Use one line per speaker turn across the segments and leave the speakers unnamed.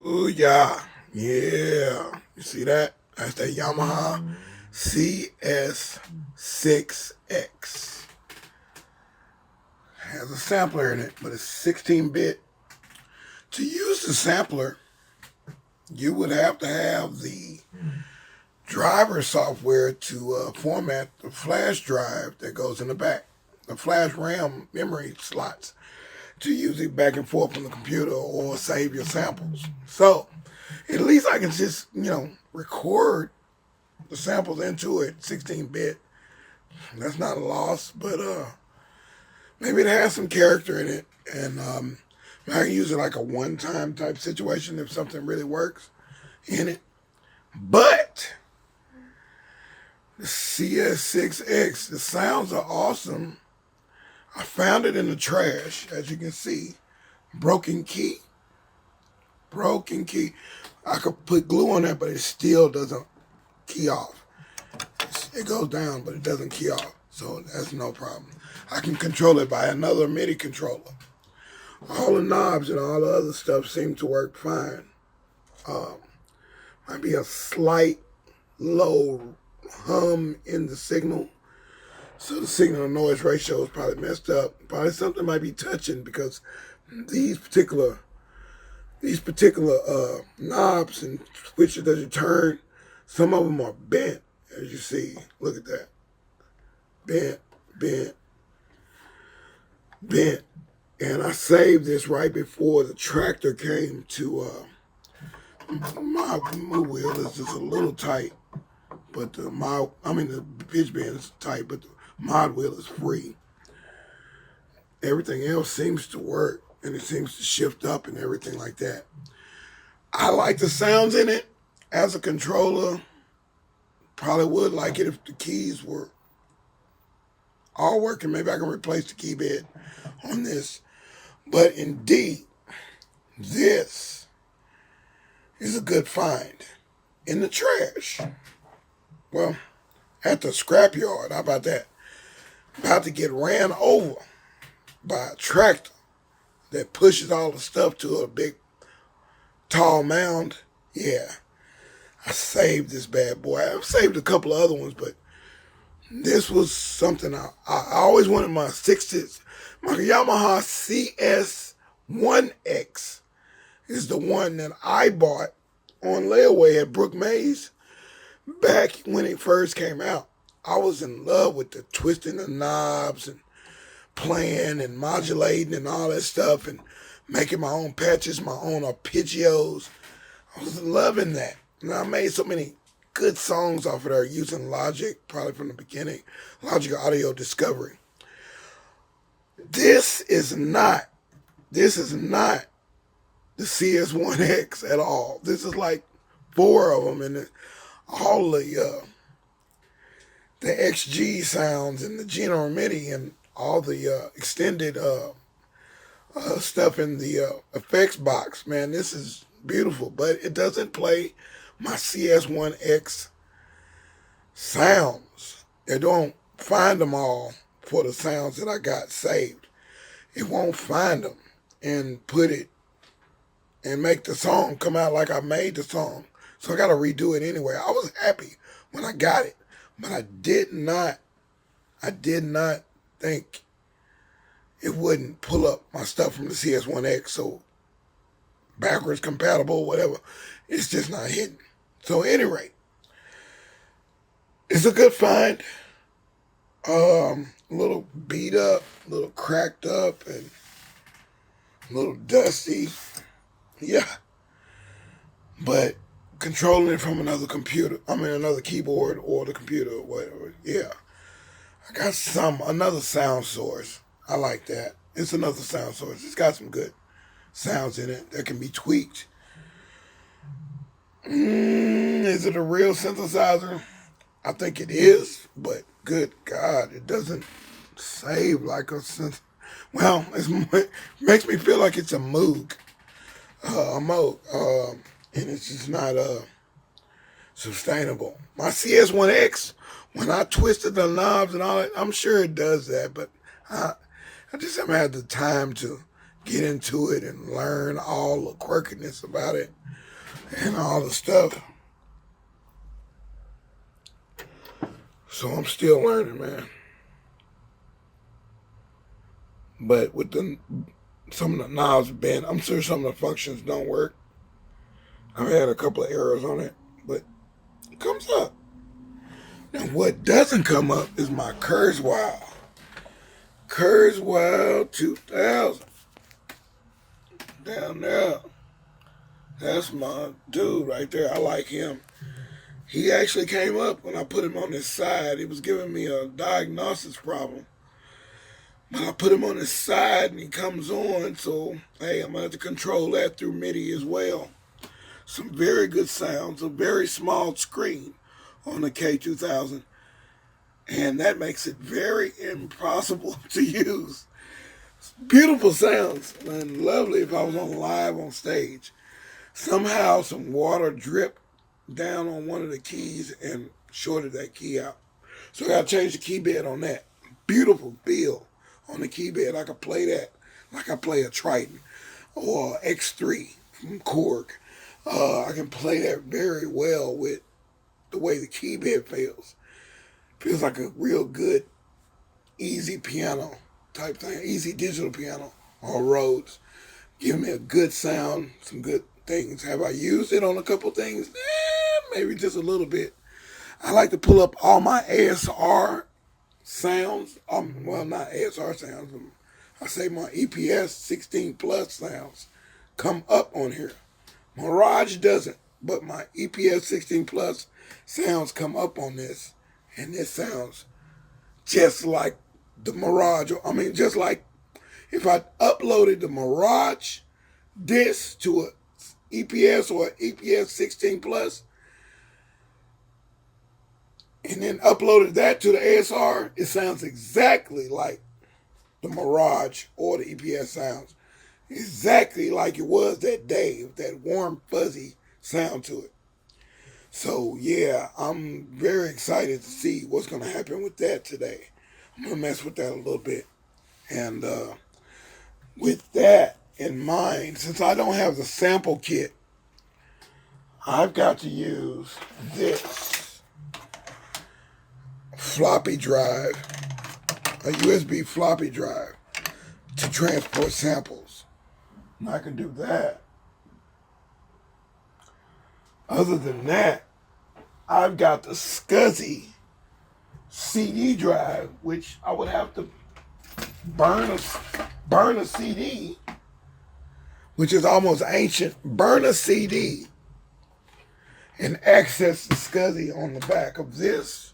Ooh, yeah. Yeah. You see that? That's that Yamaha CS6x. Has a sampler in it, but it's 16-bit. To use the sampler, you would have to have the driver software to format the flash drive that goes in the back, the flash RAM memory slots, to use it back and forth from the computer or save your samples. So at least I can just, record the samples into it, 16-bit. That's not a loss, but maybe it has some character in it, and I can use it like a one-time type situation if something really works in it. But the CS6X, the sounds are awesome. I found it in the trash, as you can see. Broken key. I could put glue on that, but it still doesn't key off. It goes down, but it doesn't key off. So that's no problem. I can control it by another MIDI controller. All the knobs and all the other stuff seem to work fine. Might be a slight low hum in the signal. So the signal to noise ratio is probably messed up. Probably something might be touching because these particular knobs and switches that you turn, some of them are bent, as you see. Look at that. Bent. And I saved this right before the tractor came to, my wheel is just a little tight, but the pitch bend is tight, but the mod wheel is free. Everything else seems to work, and it seems to shift up and everything like that. I like the sounds in it. As a controller, probably would like it if the keys were all working. Maybe I can replace the key bed on this. But indeed, this is a good find in the trash. Well, at the scrapyard. How about that? About to get ran over by a tractor that pushes all the stuff to a big, tall mound. Yeah, I saved this bad boy. I've saved a couple of other ones, but this was something I always wanted. My Yamaha CS1X is the one that I bought on layaway at Brook Mays back when it first came out. I was in love with the twisting the knobs and playing and modulating and all that stuff and making my own patches, my own arpeggios. I was loving that. And I made so many good songs off of there using Logic, probably from the beginning, Logic Audio Discovery. This is not the CS1X at all. This is like 4 of them, and all the XG sounds and the General MIDI and all the extended stuff in the effects box. Man, this is beautiful, but it doesn't play my CS1X sounds. It don't find them all for the sounds that I got saved. It won't find them and put it and make the song come out like I made the song. So I got to redo it anyway. I was happy when I got it, but I did not think it wouldn't pull up my stuff from the CS1X. So backwards compatible, whatever. It's just not hitting. So at any rate, it's a good find. A little beat up, a little cracked up, and a little dusty. Yeah. But controlling it from another keyboard or the computer or whatever. Yeah. I got another sound source. I like that. It's another sound source. It's got some good sounds in it that can be tweaked. Is it a real synthesizer? I think it is, but good God, it doesn't save like a synth. Well, it makes me feel like it's a Moog. And it's just not sustainable. My CS1X, when I twisted the knobs and all that, I'm sure it does that, but I just haven't had the time to get into it and learn all the quirkiness about it and all the stuff. So I'm still learning, man. But with some of the knobs bent, I'm sure some of the functions don't work. I've had a couple of errors on it, but it comes up. Now what doesn't come up is my Kurzweil. Kurzweil 2000. Down there. That's my dude right there. I like him. He actually came up when I put him on his side. He was giving me a diagnosis problem. But I put him on his side and he comes on, so hey, I'm going to have to control that through MIDI as well. Some very good sounds, a very small screen on the K2000. And that makes it very impossible to use. Beautiful sounds and lovely if I was on live on stage. Somehow some water dripped down on one of the keys and shorted that key out. So I got to change the key bed on that. Beautiful feel on the key bed. I could play that like I play a Triton or X3 from Korg. I can play that very well with the way the key bed feels. Feels like a real good, easy piano type thing, easy digital piano or Rhodes. Give me a good sound, some good things. Have I used it on a couple things? Maybe just a little bit. I like to pull up all my ASR sounds. Well, not ASR sounds. I say my EPS 16 plus sounds come up on here. Mirage doesn't, but my EPS 16 plus sounds come up on this. And this sounds just like the Mirage. I mean, just like if I uploaded the Mirage disc to a EPS or EPS 16 plus, and then uploaded that to the ASR, it sounds exactly like the Mirage or the EPS sounds. Exactly like it was that day, with that warm, fuzzy sound to it. So, yeah, I'm very excited to see what's going to happen with that today. I'm going to mess with that a little bit. And with that in mind, since I don't have the sample kit, I've got to use this floppy drive, a USB floppy drive, to transport samples. And I can do that. Other than that, I've got the SCSI CD drive, which I would have to burn a CD, which is almost ancient. Burn a CD and access the SCSI on the back of this.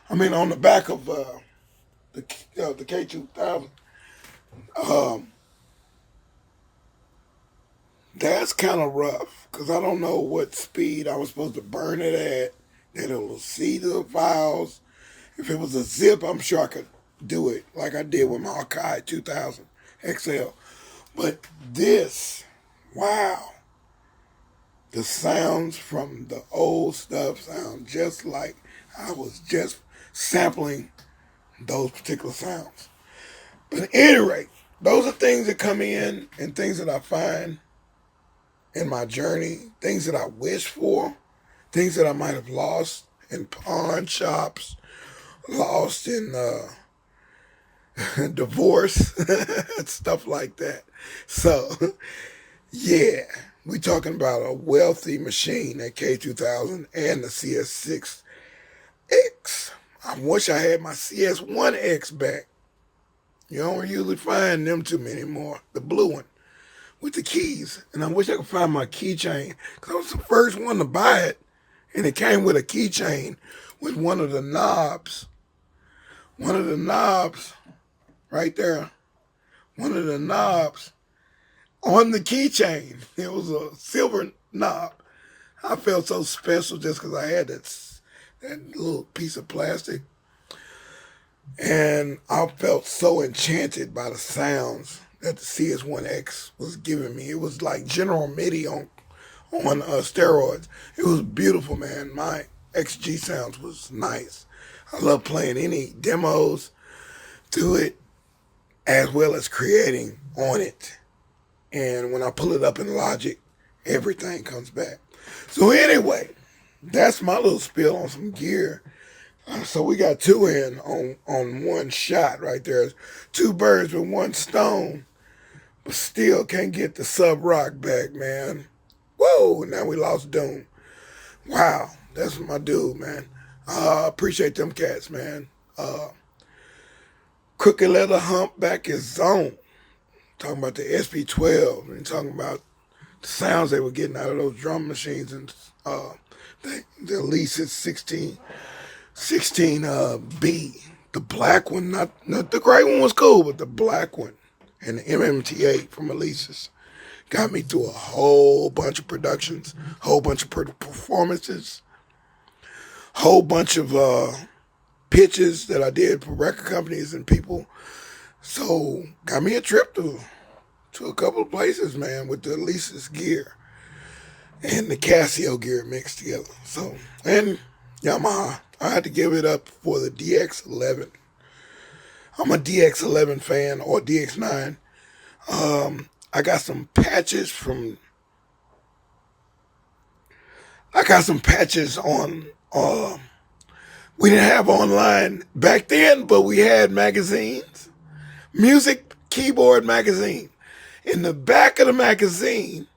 I mean, on the back of the K2000. That's kind of rough because I don't know what speed I was supposed to burn it at, that it'll see the files. If it was a zip, I'm sure I could do it like I did with my Akai 2000 XL. But this, wow, the sounds from the old stuff sound just like I was just sampling those particular sounds. But at any rate, those are things that come in and things that I find in my journey, things that I wish for, things that I might have lost in pawn shops, lost in divorce, stuff like that. So, yeah, we're talking about a wealthy machine, that K2000 and the CS6X. I wish I had my CS1X back. You don't usually find them too many more, the blue one with the keys. And I wish I could find my keychain, because I was the first one to buy it, and it came with a keychain with one of the knobs. One of the knobs right there. One of the knobs on the keychain. It was a silver knob. I felt so special just because I had that little piece of plastic. And I felt so enchanted by the sounds that the CS1X was giving me. It was like General MIDI on steroids. It was beautiful, man. My XG sounds was nice. I love playing any demos to it as well as creating on it. And when I pull it up in Logic, everything comes back. So anyway, that's my little spill on some gear. So we got two in on one shot right there. Two birds with one stone, but still can't get the sub rock back, man. Whoa, now we lost Doom. Wow, that's my dude, man. Appreciate them cats, man. Crooked Leather Humpback is zone. Talking about the SP12 and talking about the sounds they were getting out of those drum machines and the deSz'e 16 B. The black one, not the gray one was cool, but the black one and the MMT8 from Elise's got me through a whole bunch of productions, whole bunch of performances, whole bunch of pitches that I did for record companies and people. So got me a trip to a couple of places, man, with the Elise's gear and the Casio gear mixed together. So, and Yamaha, I had to give it up for the DX11. I'm a DX11 fan, or DX9. I got some patches on, we didn't have online back then, but we had magazines. Music Keyboard magazine. In the back of the magazine,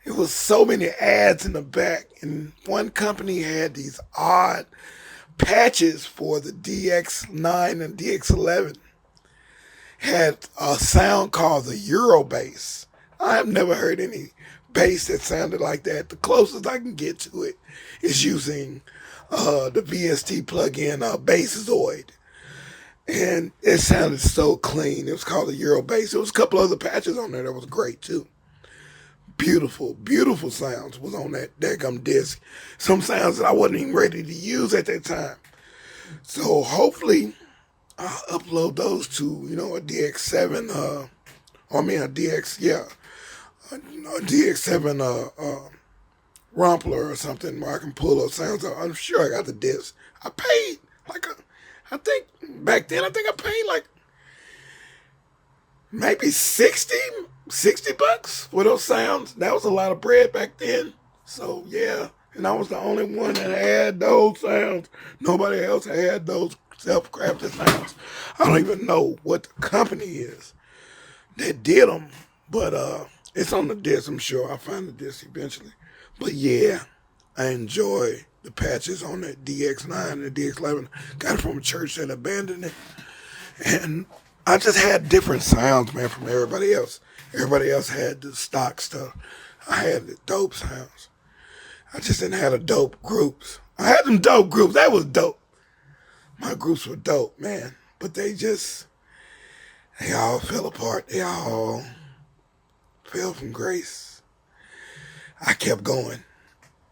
it was so many ads in the back, and one company had these odd patches for the DX9 and DX11. Had a sound called the Euro bass. I have never heard any bass that sounded like that. The closest I can get to it is using the VST plugin Basszoid. And it sounded so clean. It was called the Euro bass. There was a couple other patches on there that was great too. Beautiful, beautiful sounds was on that daggum disc. Some sounds that I wasn't even ready to use at that time. So hopefully I'll upload those to, a DX7, a DX7 Rumpler or something where I can pull those sounds out. I'm sure I got the disc. I paid I think back then I paid like maybe 60 bucks for those sounds. That was a lot of bread back then. So yeah, and I was the only one that had those sounds. Nobody else had those self-crafted sounds. I don't even know what the company is that did them, but it's on the disc. I'm sure I'll find the disc eventually. But yeah, I enjoy the patches on that DX9 and the DX11. Got it from a church that abandoned it. And I just had different sounds, man, from everybody else. Everybody else had the stock stuff. I had the dope sounds. I just didn't have the dope groups. I had them dope groups. That was dope. My groups were dope, man. But they all fell apart. They all fell from grace. I kept going.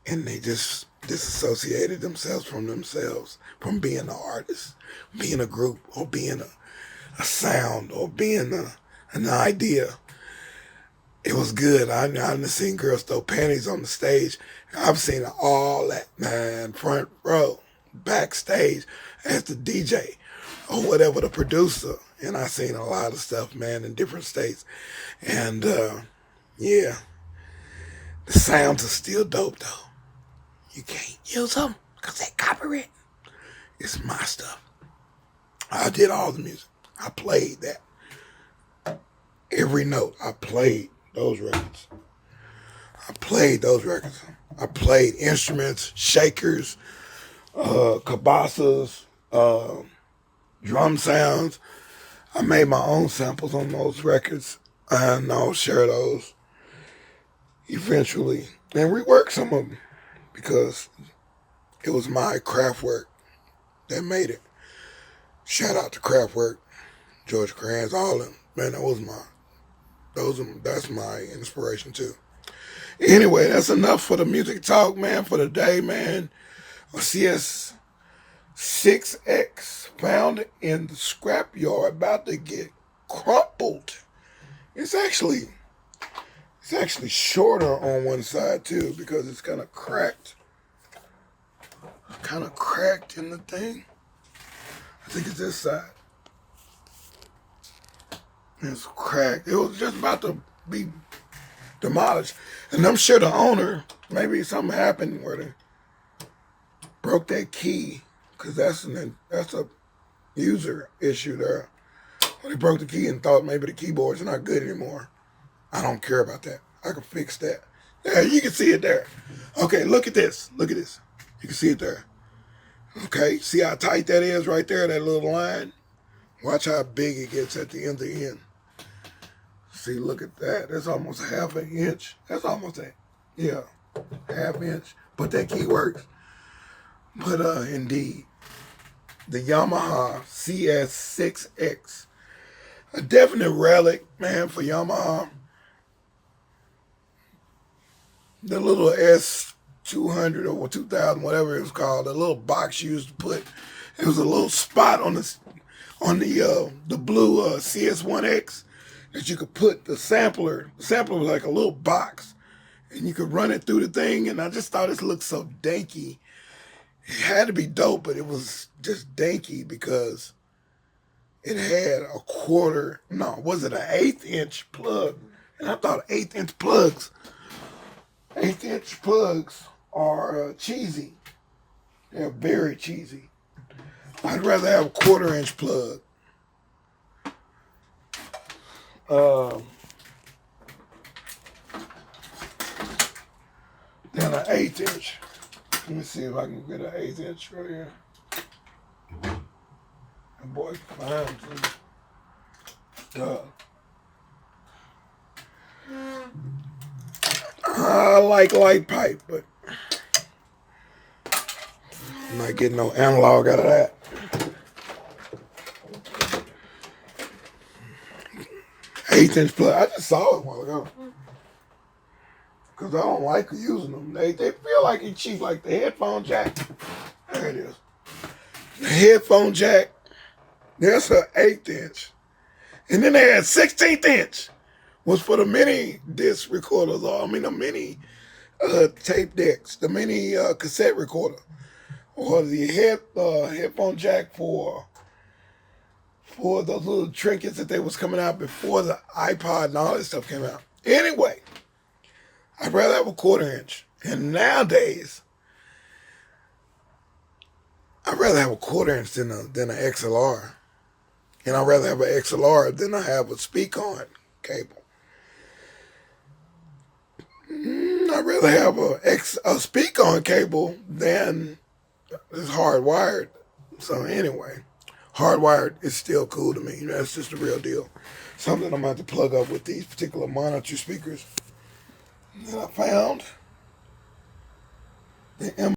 And they just disassociated themselves, from being an artist, being a group, or being a sound, or being an idea. It was good. I've seen girls throw panties on the stage. I've seen all that, man, front row, backstage, as the DJ, or whatever, the producer. And I've seen a lot of stuff, man, in different states. And, yeah, the sounds are still dope, though. You can't use them because they're copyright. It's my stuff. I did all the music. I played that. Every note. I played those records. I played instruments, shakers, cabasas, drum sounds. I made my own samples on those records, and I'll share those eventually and rework some of them, because it was my craft work that made it. Shout out to Kraftwerk, George Kranz, all of them. Man, that's my inspiration too. Anyway, that's enough for the music talk, man, for the day, man. A CS6x found in the scrapyard, about to get crumpled. It's actually shorter on one side too, because it's kind of cracked. Kind of cracked in the thing. I think it's this side. It's cracked. It was just about to be demolished. And I'm sure the owner, maybe something happened where they broke that key, because that's a user issue there. Well, they broke the key and thought maybe the keyboard's not good anymore. I don't care about that. I can fix that. Yeah, you can see it there. Okay, look at this. Look at this. You can see it there. Okay, see how tight that is right there, that little line? Watch how big it gets at the end of the end. See, look at that. That's almost half an inch. That's almost half inch. But that key works. But indeed, the Yamaha CS6x, a definite relic, man, for Yamaha. The little S200 or 2000, whatever it was called, the little box you used to put. It was a little spot on the blue CS1X that you could put the sampler. The sampler was like a little box, and you could run it through the thing. And I just thought it looked so danky. It had to be dope, but it was just danky because it had a quarter. No, was it an 1/8 inch plug? And I thought 1/8 inch plugs. 1/8 inch plugs are cheesy. They're very cheesy. I'd rather have a 1/4 inch plug. Than an 1/8 inch. Let me see if I can get an 1/8 inch right here. And boy, fine too. I like light pipe, but I'm not getting no analog out of that. 1/8 inch plug. I just saw it a while ago. Because I don't like using them. They feel like it's cheap, like the headphone jack. There it is. The headphone jack, that's an 1/8 inch. And then they had 16th inch. Was for the mini disc recorders, or the mini tape decks, the mini cassette recorder, or the headphone jack for those little trinkets that they was coming out before the iPod and all that stuff came out. Anyway, I'd rather have a 1/4 inch. And nowadays, I'd rather have a 1/4 inch than an XLR. And I'd rather have an XLR than I have a speak-on cable. I'd rather have a speak-on cable than it's hardwired. So anyway, hardwired is still cool to me. That's just the real deal. Something I'm going to have to plug up with these particular monitor speakers that I found. The